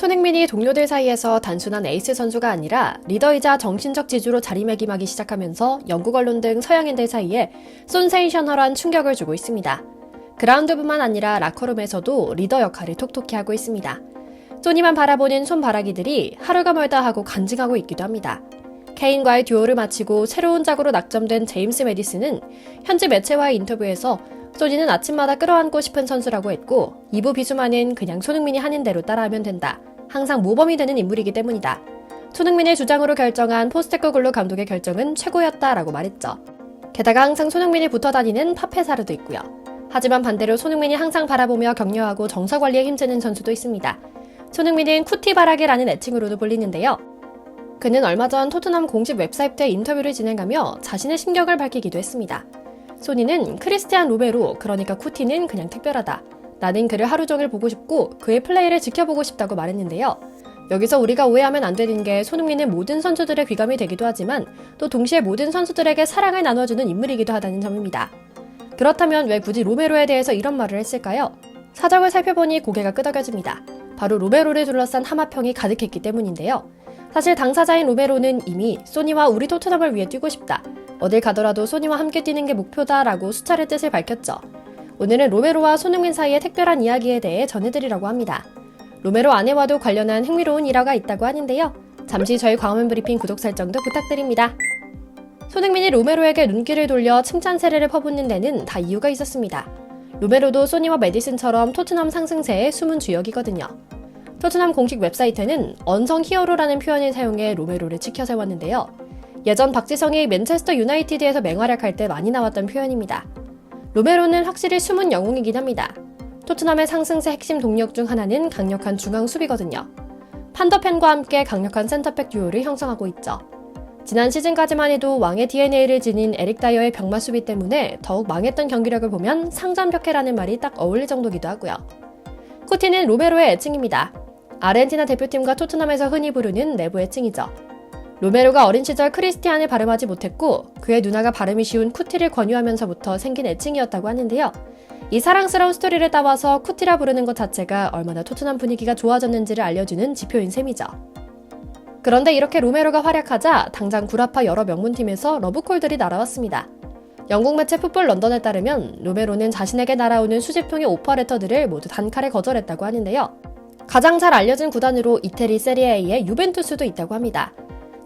손흥민이 동료들 사이에서 단순한 에이스 선수가 아니라 리더이자 정신적 지주로 자리매김하기 시작하면서 영국 언론 등 서양인들 사이에 센세이셔널한 충격을 주고 있습니다. 그라운드뿐만 아니라 라커룸에서도 리더 역할을 톡톡히 하고 있습니다. 소니만 바라보는 손바라기들이 하루가 멀다 하고 간증하고 있기도 합니다. 케인과의 듀오를 마치고 새로운 작으로 낙점된 제임스 매디슨은 현지 매체와의 인터뷰에서 소니는 아침마다 끌어안고 싶은 선수라고 했고 2부 비수만은 그냥 손흥민이 하는 대로 따라하면 된다. 항상 모범이 되는 인물이기 때문이다. 손흥민의 주장으로 결정한 포스테코글루 감독의 결정은 최고였다라고 말했죠. 게다가 항상 손흥민이 붙어다니는 파페사르도 있고요. 하지만 반대로 손흥민이 항상 바라보며 격려하고 정서관리에 힘쓰는 선수도 있습니다. 손흥민은 쿠티바라게라는 애칭으로도 불리는데요. 그는 얼마 전 토트넘 공식 웹사이트에 인터뷰를 진행하며 자신의 심경을 밝히기도 했습니다. 소니는 크리스티안 로메로, 그러니까 쿠티는 그냥 특별하다. 나는 그를 하루 종일 보고 싶고 그의 플레이를 지켜보고 싶다고 말했는데요. 여기서 우리가 오해하면 안 되는 게 손흥민은 모든 선수들의 귀감이 되기도 하지만 또 동시에 모든 선수들에게 사랑을 나눠주는 인물이기도 하다는 점입니다. 그렇다면 왜 굳이 로메로에 대해서 이런 말을 했을까요? 사정을 살펴보니 고개가 끄덕여집니다. 바로 로메로를 둘러싼 하마평이 가득했기 때문인데요. 사실 당사자인 로메로는 이미 소니와 우리 토트넘을 위해 뛰고 싶다. 어딜 가더라도 소니와 함께 뛰는 게 목표다라고 수차례 뜻을 밝혔죠. 오늘은 로메로와 손흥민 사이의 특별한 이야기에 대해 전해드리려고 합니다. 로메로 아내와도 관련한 흥미로운 일화가 있다고 하는데요. 잠시 저희 광화문 브리핑 구독 설정도 부탁드립니다. 손흥민이 로메로에게 눈길을 돌려 칭찬 세례를 퍼붓는 데는 다 이유가 있었습니다. 로메로도 소니와 매디슨처럼 토트넘 상승세의 숨은 주역이거든요. 토트넘 공식 웹사이트는 언성 히어로라는 표현을 사용해 로메로를 치켜세웠는데요. 예전 박지성이 맨체스터 유나이티드에서 맹활약할 때 많이 나왔던 표현입니다. 로메로는 확실히 숨은 영웅이긴 합니다. 토트넘의 상승세 핵심 동력 중 하나는 강력한 중앙 수비거든요. 판더펜과 함께 강력한 센터백 듀오를 형성하고 있죠. 지난 시즌까지만 해도 왕의 DNA를 지닌 에릭 다이어의 병마 수비 때문에 더욱 망했던 경기력을 보면 상전벽해라는 말이 딱 어울릴 정도기도 하고요. 쿠티는 로메로의 애칭입니다. 아르헨티나 대표팀과 토트넘에서 흔히 부르는 내부 애칭이죠. 로메로가 어린 시절 크리스티안을 발음하지 못했고 그의 누나가 발음이 쉬운 쿠티를 권유하면서부터 생긴 애칭이었다고 하는데요. 이 사랑스러운 스토리를 따와서 쿠티라 부르는 것 자체가 얼마나 토트넘 분위기가 좋아졌는지를 알려주는 지표인 셈이죠. 그런데 이렇게 로메로가 활약하자 당장 구라파 여러 명문팀에서 러브콜들이 날아왔습니다. 영국 매체 풋볼 런던에 따르면 로메로는 자신에게 날아오는 수십 통의 오퍼레터들을 모두 단칼에 거절했다고 하는데요. 가장 잘 알려진 구단으로 이태리 세리에A의 유벤투스도 있다고 합니다.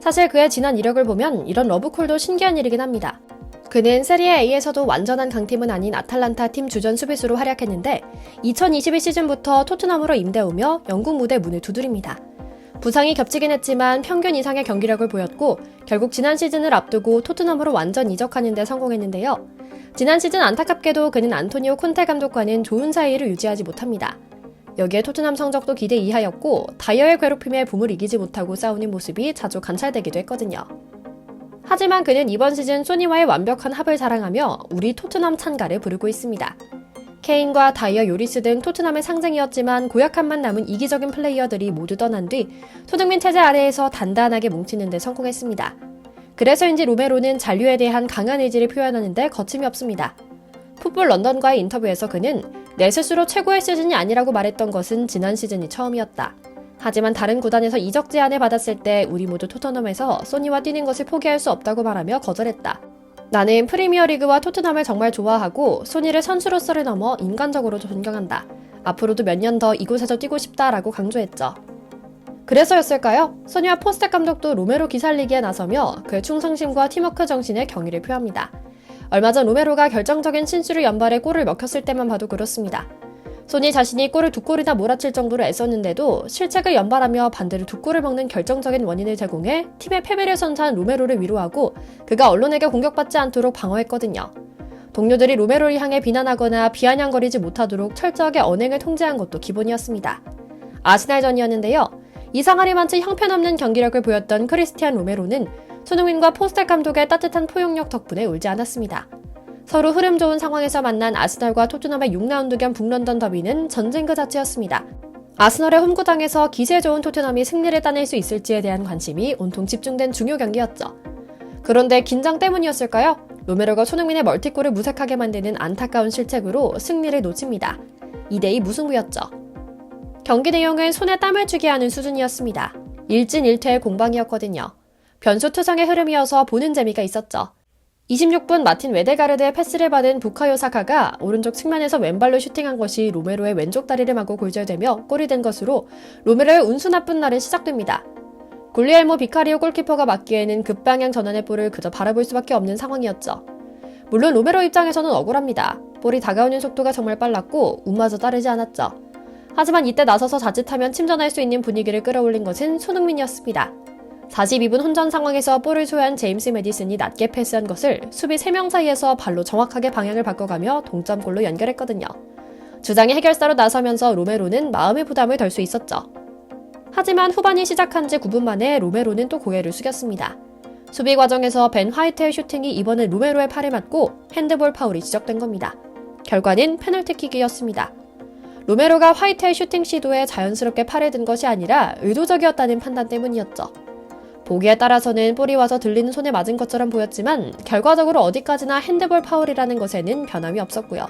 사실 그의 지난 이력을 보면 이런 러브콜도 신기한 일이긴 합니다. 그는 세리에A에서도 완전한 강팀은 아닌 아탈란타 팀 주전 수비수로 활약했는데 2022 시즌부터 토트넘으로 임대 오며 영국 무대 문을 두드립니다. 부상이 겹치긴 했지만 평균 이상의 경기력을 보였고 결국 지난 시즌을 앞두고 토트넘으로 완전 이적하는 데 성공했는데요. 지난 시즌 안타깝게도 그는 안토니오 콘테 감독과는 좋은 사이를 유지하지 못합니다. 여기에 토트넘 성적도 기대 이하였고 다이어의 괴롭힘에 붐을 이기지 못하고 싸우는 모습이 자주 관찰되기도 했거든요. 하지만 그는 이번 시즌 소니와의 완벽한 합을 자랑하며 우리 토트넘 찬가를 부르고 있습니다. 케인과 다이어 요리스 등 토트넘의 상징이었지만 고약함만 남은 이기적인 플레이어들이 모두 떠난 뒤 손흥민 체제 아래에서 단단하게 뭉치는 데 성공했습니다. 그래서인지 로메로는 잔류에 대한 강한 의지를 표현하는 데 거침이 없습니다. 풋볼 런던과의 인터뷰에서 그는 내 스스로 최고의 시즌이 아니라고 말했던 것은 지난 시즌이 처음이었다. 하지만 다른 구단에서 이적 제안을 받았을 때 우리 모두 토트넘에서 소니와 뛰는 것을 포기할 수 없다고 말하며 거절했다. 나는 프리미어리그와 토트넘을 정말 좋아하고 소니를 선수로서를 넘어 인간적으로도 존경한다. 앞으로도 몇 년 더 이곳에서 뛰고 싶다라고 강조했죠. 그래서였을까요? 소니와 포스텍 감독도 로메로 기살리기에 나서며 그의 충성심과 팀워크 정신에 경의를 표합니다. 얼마 전 로메로가 결정적인 신수를 연발해 골을 먹혔을 때만 봐도 그렇습니다. 소니 자신이 골을 2골이나 몰아칠 정도로 애썼는데도 실책을 연발하며 반대로 2골을 먹는 결정적인 원인을 제공해 팀의 패배를 선사한 로메로를 위로하고 그가 언론에게 공격받지 않도록 방어했거든요. 동료들이 로메로를 향해 비난하거나 비아냥거리지 못하도록 철저하게 언행을 통제한 것도 기본이었습니다. 아스날전이었는데요. 이상하리 많지 형편없는 경기력을 보였던 크리스티안 로메로는 손흥민과 포스텍 감독의 따뜻한 포용력 덕분에 울지 않았습니다. 서로 흐름 좋은 상황에서 만난 아스널과 토트넘의 6라운드 겸 북런던 더비는 전쟁 그 자체였습니다. 아스널의 홈구장에서 기세 좋은 토트넘이 승리를 따낼 수 있을지에 대한 관심이 온통 집중된 중요 경기였죠. 그런데 긴장 때문이었을까요? 로메로가 손흥민의 멀티골을 무색하게 만드는 안타까운 실책으로 승리를 놓칩니다. 2대2 무승부였죠. 경기 내용은 손에 땀을 쥐게 하는 수준이었습니다. 일진일퇴의 공방이었거든요. 변수투성의 흐름이어서 보는 재미가 있었죠. 26분 마틴 웨데가르드의 패스를 받은 부카요 사카가 오른쪽 측면에서 왼발로 슈팅한 것이 로메로의 왼쪽 다리를 맞고 골절되며 골이 된 것으로 로메로의 운수 나쁜 날은 시작됩니다. 굴리엘모 비카리오 골키퍼가 맞기에는 급방향 전환의 볼을 그저 바라볼 수밖에 없는 상황이었죠. 물론 로메로 입장에서는 억울합니다. 볼이 다가오는 속도가 정말 빨랐고 운마저 따르지 않았죠. 하지만 이때 나서서 자칫하면 침전할 수 있는 분위기를 끌어올린 것은 손흥민이었습니다. 42분 혼전 상황에서 볼을 소유한 제임스 메디슨이 낮게 패스한 것을 수비 3명 사이에서 발로 정확하게 방향을 바꿔가며 동점골로 연결했거든요. 주장의 해결사로 나서면서 로메로는 마음의 부담을 덜 수 있었죠. 하지만 후반이 시작한 지 9분 만에 로메로는 또 고개를 숙였습니다. 수비 과정에서 벤 화이트의 슈팅이 이번엔 로메로의 팔에 맞고 핸드볼 파울이 지적된 겁니다. 결과는 페널티킥이었습니다. 로메로가 화이트의 슈팅 시도에 자연스럽게 팔에 든 것이 아니라 의도적이었다는 판단 때문이었죠. 보기에 따라서는 볼이 와서 들리는 손에 맞은 것처럼 보였지만 결과적으로 어디까지나 핸드볼 파울이라는 것에는 변함이 없었고요.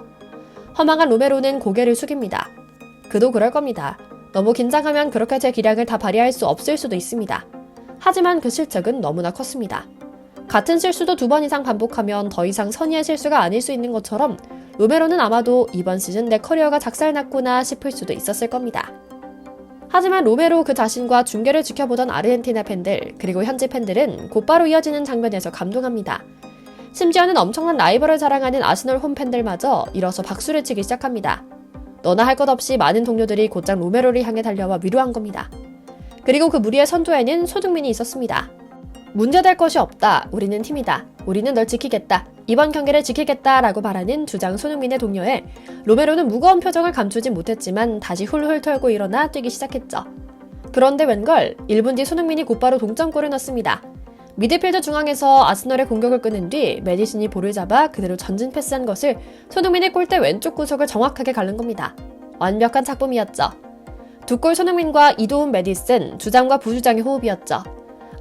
허망한 로메로는 고개를 숙입니다. 그도 그럴 겁니다. 너무 긴장하면 그렇게 제 기량을 다 발휘할 수 없을 수도 있습니다. 하지만 그 실책은 너무나 컸습니다. 같은 실수도 2번 이상 반복하면 더 이상 선의의 실수가 아닐 수 있는 것처럼 로메로는 아마도 이번 시즌 내 커리어가 작살났구나 싶을 수도 있었을 겁니다. 하지만 로메로 그 자신과 중계를 지켜보던 아르헨티나 팬들 그리고 현지 팬들은 곧바로 이어지는 장면에서 감동합니다. 심지어는 엄청난 라이벌을 자랑하는 아스널 홈 팬들마저 일어서 박수를 치기 시작합니다. 너나 할 것 없이 많은 동료들이 곧장 로메로를 향해 달려와 위로한 겁니다. 그리고 그 무리의 선두에는 손흥민이 있었습니다. 문제될 것이 없다. 우리는 팀이다. 우리는 널 지키겠다. 이번 경기를 지키겠다 라고 말하는 주장 손흥민의 동료에 로메로는 무거운 표정을 감추진 못했지만 다시 훌훌 털고 일어나 뛰기 시작했죠. 그런데 웬걸 1분 뒤 손흥민이 곧바로 동점골을 넣습니다. 미드필드 중앙에서 아스널의 공격을 끄는 뒤 메디슨이 볼을 잡아 그대로 전진 패스한 것을 손흥민의 골대 왼쪽 구석을 정확하게 가른 겁니다. 완벽한 작품이었죠. 두 골 손흥민과 이도훈 메디슨, 주장과 부주장의 호흡이었죠.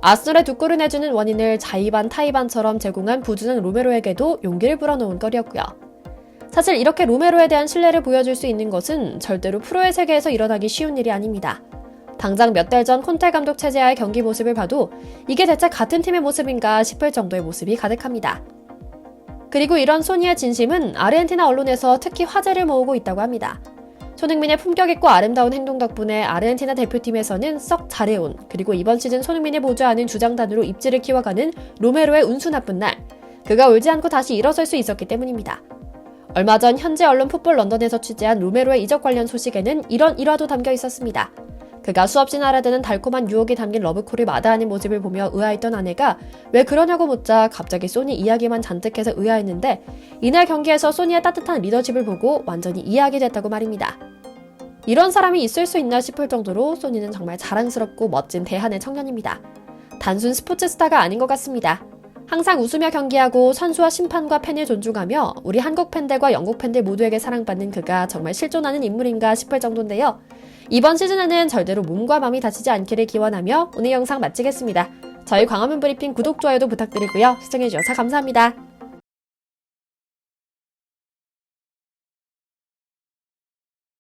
아스널의 두 골을 내주는 원인을 자이반 타이반처럼 제공한 부주장 로메로에게도 용기를 불어넣은 거리였고요. 사실 이렇게 로메로에 대한 신뢰를 보여줄 수 있는 것은 절대로 프로의 세계에서 일어나기 쉬운 일이 아닙니다. 당장 몇 달 전 콘테 감독 체제하의 경기 모습을 봐도 이게 대체 같은 팀의 모습인가 싶을 정도의 모습이 가득합니다. 그리고 이런 소니의 진심은 아르헨티나 언론에서 특히 화제를 모으고 있다고 합니다. 손흥민의 품격 있고 아름다운 행동 덕분에 아르헨티나 대표팀에서는 썩 잘해온 그리고 이번 시즌 손흥민이 보좌하는 주장단으로 입지를 키워가는 로메로의 운수 나쁜 날 그가 울지 않고 다시 일어설 수 있었기 때문입니다. 얼마 전 현지 언론 풋볼 런던에서 취재한 로메로의 이적 관련 소식에는 이런 일화도 담겨 있었습니다. 그가 수없이 날아드는 달콤한 유혹이 담긴 러브콜을 마다하는 모습을 보며 의아했던 아내가 왜 그러냐고 묻자 갑자기 소니 이야기만 잔뜩해서 의아했는데 이날 경기에서 소니의 따뜻한 리더십을 보고 완전히 이해하게 됐다고 말입니다. 이런 사람이 있을 수 있나 싶을 정도로 소니는 정말 자랑스럽고 멋진 대한의 청년입니다. 단순 스포츠 스타가 아닌 것 같습니다. 항상 웃으며 경기하고 선수와 심판과 팬을 존중하며 우리 한국 팬들과 영국 팬들 모두에게 사랑받는 그가 정말 실존하는 인물인가 싶을 정도인데요. 이번 시즌에는 절대로 몸과 마음이 다치지 않기를 기원하며 오늘 영상 마치겠습니다. 저희 광화문 브리핑 구독, 좋아요도 부탁드리고요. 시청해주셔서 감사합니다.